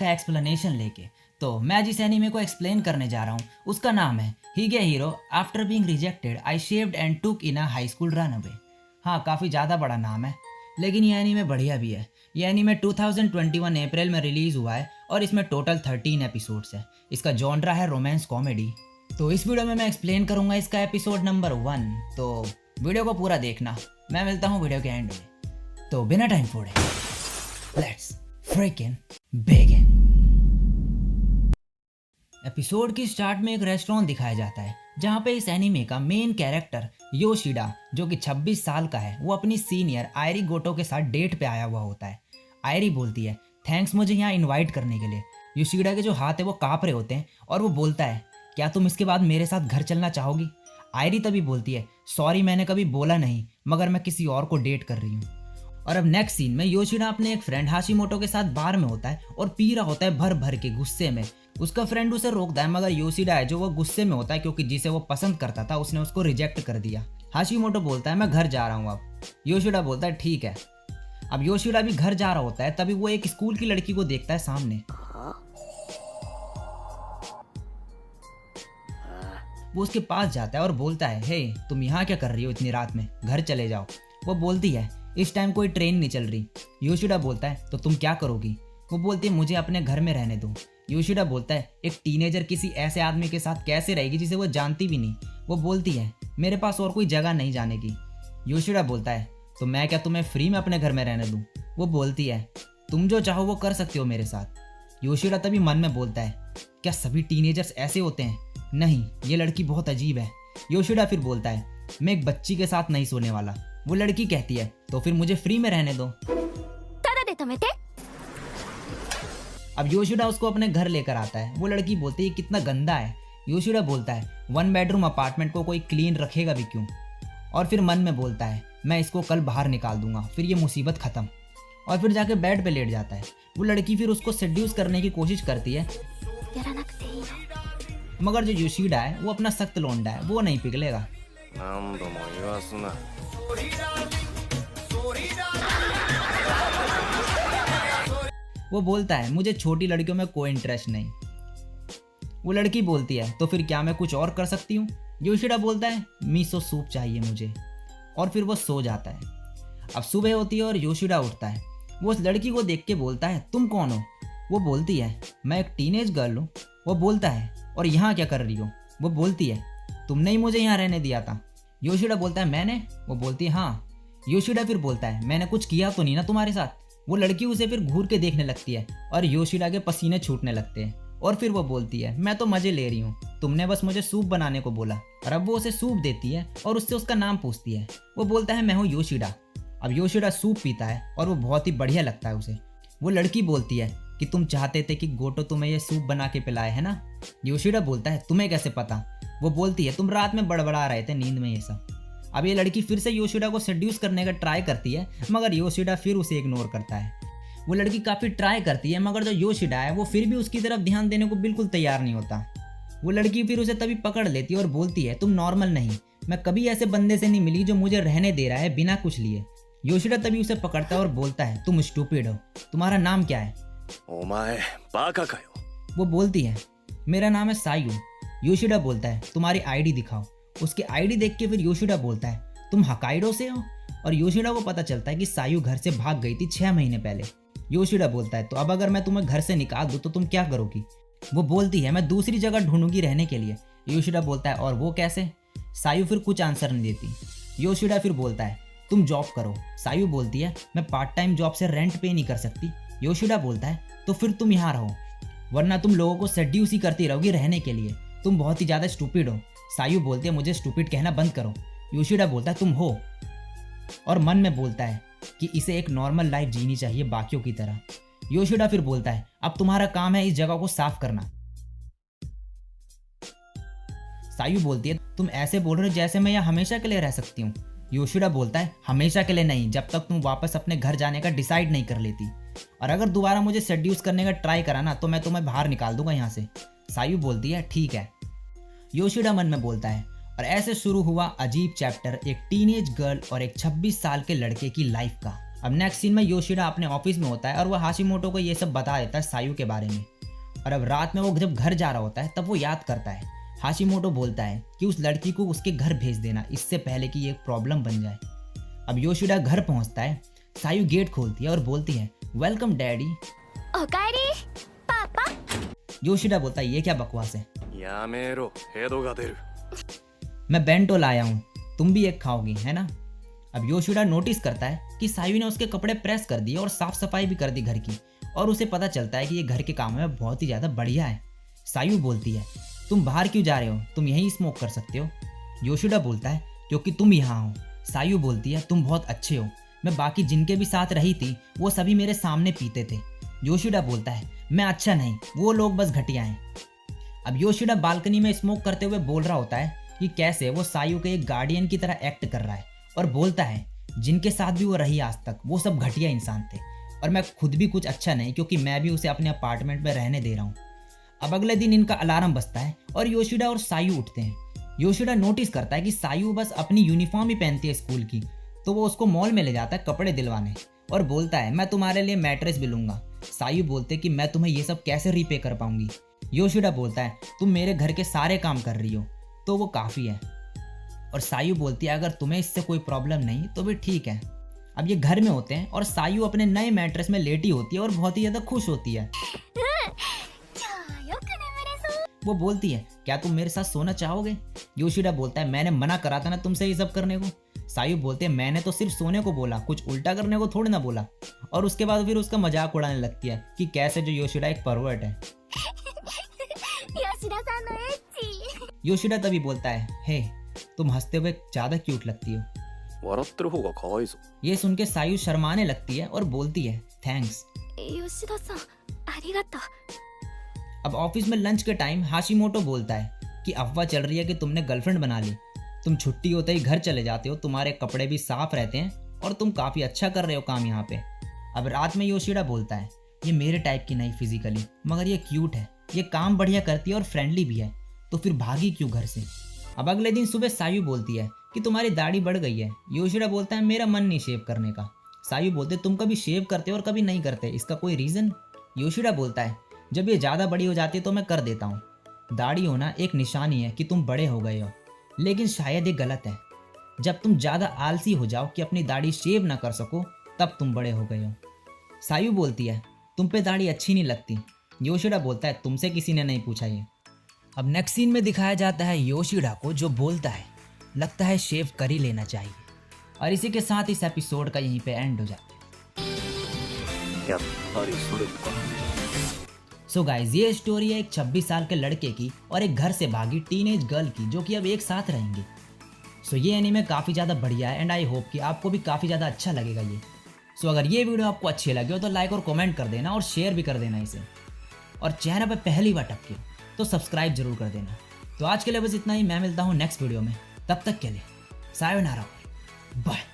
का एक्सप्लेनेशन लेके। तो मैं जिस एनीमे को एक्सप्लेन करने जा रहा हूँ उसका नाम है हिगे hero after being rejected I shaved and took in a high school runaway. हाँ, काफ़ी ज़्यादा बड़ा नाम है, लेकिन ये एनीमे बढ़िया भी है। ये एनीमे 2021 अप्रैल में रिलीज़ हुआ है और इसमें टोटल 13 एपिसोड्स है। इसका जॉनरा है रोमांस कॉमेडी। तो इस वीडियो में मैं एक्सप्लेन करूंगा इसका एपिसोड नंबर 1, तो वीडियो को पूरा देखना। मैं मिलता हूँ वीडियो के एंड में। तो बिना टाइम फोड़े लेट्स फ्रिकिंग बिगिन। एपिसोड की स्टार्ट में एक रेस्टोरेंट दिखाया जाता है जहाँ पे इस एनीमे का मेन कैरेक्टर योशिडा, जो कि 26 साल का है, वो अपनी सीनियर आयरी गोटो के साथ डेट पे आया हुआ होता है। आयरी बोलती है थैंक्स मुझे यहाँ इनवाइट करने के लिए। योशिडा के जो हाथ है वो काँप रहे होते हैं और वो बोलता है क्या तुम इसके बाद मेरे साथ घर चलना चाहोगी। आयरी तभी बोलती है सॉरी मैंने कभी बोला नहीं, मगर मैं किसी और को डेट कर रही हूँ। और अब नेक्स्ट सीन में योशिडा अपने एक फ्रेंड हाशिमोटो के साथ बार में होता है और पी रहा होता है भर भर के गुस्से में। उसका फ्रेंड उसे रोकता है, मगर योशिडा है जो वो गुस्से में होता है क्योंकि जिसे वो पसंद करता था उसने उसको रिजेक्ट कर दिया। हाशिमोटो बोलता है मैं घर जा रहा हूँ अब। योशिडा बोलता है ठीक है। अब योशिडा भी घर जा रहा होता है, तभी वो एक स्कूल की लड़की को देखता है सामने। वो उसके पास जाता है और बोलता है हे तुम यहाँ क्या कर रही हो इतनी रात में, घर चले जाओ। वो बोलती है इस टाइम कोई ट्रेन नहीं चल रही। योशिडा बोलता है तो तुम क्या करोगी। वो बोलती है मुझे अपने घर में रहने दो। योशिडा बोलता है एक टीनेजर किसी ऐसे आदमी के साथ कैसे रहेगी जिसे वो जानती भी नहीं। वो बोलती है मेरे पास और कोई जगह नहीं जाने की। योशिडा बोलता है तो मैं क्या तुम्हें फ्री में अपने घर में रहने दूँ। वो बोलती है तुम जो चाहो वो कर सकते हो मेरे साथ। योशिडा तभी मन में बोलता है क्या सभी टीनेजर्स ऐसे होते हैं, नहीं ये लड़की बहुत अजीब है। योशिडा फिर बोलता है मैं एक बच्ची के साथ नहीं सोने वाला। वो लड़की कहती है तो फिर मुझे फ्री में रहने दो। अब योशिडा उसको अपने घर लेकर आता है। वो लड़की बोलती है कितना गंदा है। योशिडा बोलता है 1 बेडरूम अपार्टमेंट को कोई क्लीन रखेगा भी क्यों। और फिर मन में बोलता है मैं इसको कल बाहर निकाल दूंगा, फिर ये मुसीबत खत्म। और फिर जाके बेड पे लेट जाता है। वो लड़की फिर उसको सेड्यूस करने की कोशिश करती है, मगर जो योशिडा है वो अपना सख्त लोंडा है, वो नहीं पिघलेगा। वो बोलता है मुझे छोटी लड़कियों में कोई इंटरेस्ट नहीं। वो लड़की बोलती है तो फिर क्या मैं कुछ और कर सकती हूँ। योशिडा बोलता है मिसो सूप चाहिए मुझे। और फिर वो सो जाता है। अब सुबह होती है और योशिडा उठता है। वो उस लड़की को देख के बोलता है तुम कौन हो। वो बोलती है मैं एक टीनेज गर्ल हूँ। वो बोलता है और यहाँ क्या कर रही हो। वो बोलती है तुमने ही मुझे यहाँ रहने दिया था। योशिडा बोलता है मैंने। वो बोलती है हाँ। योशिडा फिर बोलता है मैंने कुछ किया तो नहीं ना तुम्हारे साथ। वो लड़की उसे फिर घूर के देखने लगती है और योशिडा के पसीने छूटने लगते हैं। और फिर वो बोलती है मैं तो मजे ले रही हूँ, तुमने बस मुझे सूप बनाने को बोला। और अब वो उसे सूप देती है और उससे उसका नाम पूछती है। वो बोलता है मैं हूँ योशिडा। अब योशिडा सूप पीता है और वो बहुत ही बढ़िया लगता है उसे। वो लड़की बोलती है कि तुम चाहते थे कि गोटो तुम्हें ये सूप बना के पिलाए है ना। योशिडा बोलता है तुम्हें कैसे पता। वो बोलती है तुम रात में बड़बड़ा रहे थे नींद में ये सब। अब ये लड़की फिर से योशिडा को सेड्यूस करने का ट्राई करती है, मगर योशिडा फिर उसे इग्नोर करता है। वो लड़की काफ़ी ट्राई करती है, मगर जो योशिडा है वो फिर भी उसकी तरफ ध्यान देने को बिल्कुल तैयार नहीं होता। वो लड़की फिर उसे तभी पकड़ लेती है और बोलती है तुम नॉर्मल नहीं, मैं कभी ऐसे बंदे से नहीं मिली जो मुझे रहने दे रहा है बिना कुछ लिए। योशिडा तभी उसे पकड़ता है और बोलता है तुम स्टूपिड हो, तुम्हारा नाम क्या है। वो बोलती है मेरा नाम है सायू। योशिडा बोलता है तुम्हारी आईडी दिखाओ। उसके आईडी देख के फिर योशिडा बोलता है तुम हकाइडो से हो। और योशिडा को पता चलता है कि सायू घर से भाग गई थी 6 महीने पहले। योशिडा बोलता है तो अब अगर मैं तुम्हें घर से निकाल दूँ तो तुम क्या करोगी। वो बोलती है मैं दूसरी जगह ढूंढूंगी रहने के लिए। योशिडा बोलता है और वो कैसे। सायू फिर कुछ आंसर नहीं देती। योशिडा फिर बोलता है तुम जॉब करो। सायू बोलती है मैं पार्ट टाइम जॉब से रेंट पे नहीं कर सकती। योशिडा बोलता है तो फिर तुम यहाँ रहो, वरना तुम लोगों को सेड्यूस ही करती रहोगी रहने के लिए, तुम बहुत ही ज़्यादा स्टूपिड हो। सायू बोलती है मुझे स्टूपिड कहना बंद करो। योशिडा बोलता है तुम हो। और मन में बोलता है कि इसे एक नॉर्मल लाइफ जीनी चाहिए बाकियों की तरह। योशिडा फिर बोलता है अब तुम्हारा काम है इस जगह को साफ करना। सायू बोलती है तुम ऐसे बोल रहे हो जैसे मैं यहाँ हमेशा के लिए रह सकती हूँ। योशिडा बोलता है हमेशा के लिए नहीं, जब तक तुम वापस अपने घर जाने का डिसाइड नहीं कर लेती। और अगर दोबारा मुझे सेड्यूस करने का ट्राई करा ना तो मैं तुम्हें बाहर निकाल दूंगा यहाँ से। सायू बोलती है ठीक है। योशिडा मन में बोलता है और ऐसे शुरू हुआ अजीब चैप्टर एक टीनेज गर्ल और एक 26 साल के लड़के की लाइफ का। अब नेक्स्ट सीन में योशिडा अपने ऑफिस में होता है और वो हाशिमोटो को ये सब बता देता है सायू के बारे में। और अब रात में वो जब घर जा रहा होता है तब वो याद करता है हाशिमोटो बोलता है कि उस लड़की को उसके घर भेज देना इससे पहले कि ये प्रॉब्लम बन जाए। अब योशिडा घर पहुंचता है, सायू गेट खोलती है और बोलती है वेलकम डैडी। ओकाएरी पापा। योशिडा बोलता है ये क्या बकवास है, やめろ、ヘドが出る。 मैं बेंटो लाया हूँ, तुम भी एक खाओगी है ना। अब योशिडा नोटिस करता है कि सायू ने उसके कपड़े प्रेस कर दिए और साफ सफाई भी कर दी घर की, और उसे पता चलता है कि ये घर के काम में बहुत ही ज़्यादा बढ़िया है। सायू बोलती है तुम बाहर क्यों जा रहे हो, तुम यहीं स्मोक कर सकते हो। योशिडा बोलता है क्योंकि तुम यहाँ हो। सायू बोलती है तुम बहुत अच्छे हो, मैं बाकी जिनके भी साथ रही थी वो सभी मेरे सामने पीते थे। योशिडा बोलता है मैं अच्छा नहीं, वो लोग बस घटिया हैं। अब योशिडा बालकनी में स्मोक करते हुए बोल रहा होता है कि कैसे वो सायू के एक गार्डियन की तरह एक्ट कर रहा है, और बोलता है जिनके साथ भी वो रही आज तक वो सब घटिया इंसान थे, और मैं खुद भी कुछ अच्छा नहीं क्योंकि मैं भी उसे अपने अपार्टमेंट में रहने दे रहा हूँ। अब अगले दिन इनका अलार्म बजता है और योशिडा और सायू उठते हैं। योशिडा नोटिस करता है कि सायू बस अपनी यूनिफॉर्म ही पहनती है स्कूल की, तो वो उसको मॉल में ले जाता है कपड़े दिलवाने और बोलता है मैं तुम्हारे लिए मैट्रेस भी लूंगा। सायू बोलते कि मैं तुम्हें ये सब कैसे रीपे कर पाऊंगी। योशिडा बोलता है तुम मेरे घर के सारे काम कर रही हो तो वो काफ़ी है, और सायू बोलती है अगर तुम्हें इससे कोई प्रॉब्लम नहीं तो भी ठीक है। अब ये घर में होते हैं और सायू अपने नए मैट्रेस में लेटी होती है और बहुत ही ज़्यादा खुश होती है। वो बोलती है क्या तुम मेरे साथ सोना चाहोगे। योशिडा बोलता है मैंने मना करा था ना तुमसे ये सब करने को। सायू बोलते हैं मैंने तो सिर्फ सोने को बोला, कुछ उल्टा करने को थोड़ी ना बोला। और उसके बाद फिर उसका मजाक उड़ाने लगती है कि कैसे जो योशिडा एक परवर्ट है। योशिडा तभी बोलता है हे तुम हंसते हुए ज्यादा क्यूट लगती हो। 笑ってる方が可愛いぞ。 ये सुन के सायू शर्माने लगती है और बोलती है थैंक्स। 吉田さんありがとう。 अब ऑफिस में लंच के टाइम हाशिमोटो बोलता है कि अफवाह चल रही है कि तुमने गर्लफ्रेंड बना ली, तुम छुट्टी होते ही घर चले जाते हो, तुम्हारे कपड़े भी साफ रहते हैं और तुम काफ़ी अच्छा कर रहे हो काम यहाँ पे। अब रात में योशिडा बोलता है ये मेरे टाइप की नहीं फिजिकली, मगर ये क्यूट है, ये काम बढ़िया करती है और फ्रेंडली भी है, तो फिर भागी क्यों घर से। अब अगले दिन सुबह सायू बोलती है कि तुम्हारी दाढ़ी बढ़ गई है। योशिडा बोलता है मेरा मन नहीं शेव करने का। सायू बोलते तुम कभी शेव करते हो और कभी नहीं करते, इसका कोई रीज़न। योशिडा बोलता है जब ये ज़्यादा बड़ी हो जाती है तो मैं कर देता हूँ। दाढ़ी होना एक निशानी है कि तुम बड़े हो गए हो, लेकिन शायद ये गलत है। जब तुम ज़्यादा आलसी हो जाओ कि अपनी दाढ़ी शेव ना कर सको तब तुम बड़े हो गए हो। सायू बोलती है तुम पे दाढ़ी अच्छी नहीं लगती। योशिडा बोलता है तुमसे किसी ने नहीं पूछा ये। अब नेक्स्ट सीन में दिखाया जाता है योशिडा को जो बोलता है लगता है शेव कर ही लेना चाहिए। और इसी के साथ इस एपिसोड का यहीं पे एंड हो जाता है। やっぱりそれか。 सो गाइज ये स्टोरी है एक 26 साल के लड़के की और एक घर से भागी टीनेज गर्ल की जो कि अब एक साथ रहेंगे। सो ये एनीमे काफ़ी ज़्यादा बढ़िया है एंड आई होप कि आपको भी काफ़ी ज़्यादा अच्छा लगेगा ये। सो अगर ये वीडियो आपको अच्छी लगे हो तो लाइक और कमेंट कर देना और शेयर भी कर देना इसे, और चैनल पर पहली बार टपके तो सब्सक्राइब जरूर कर देना। तो आज के लिए बस इतना ही, मैं मिलता हूँ नेक्स्ट वीडियो में, तब तक के लिए सायोनारा, बाय।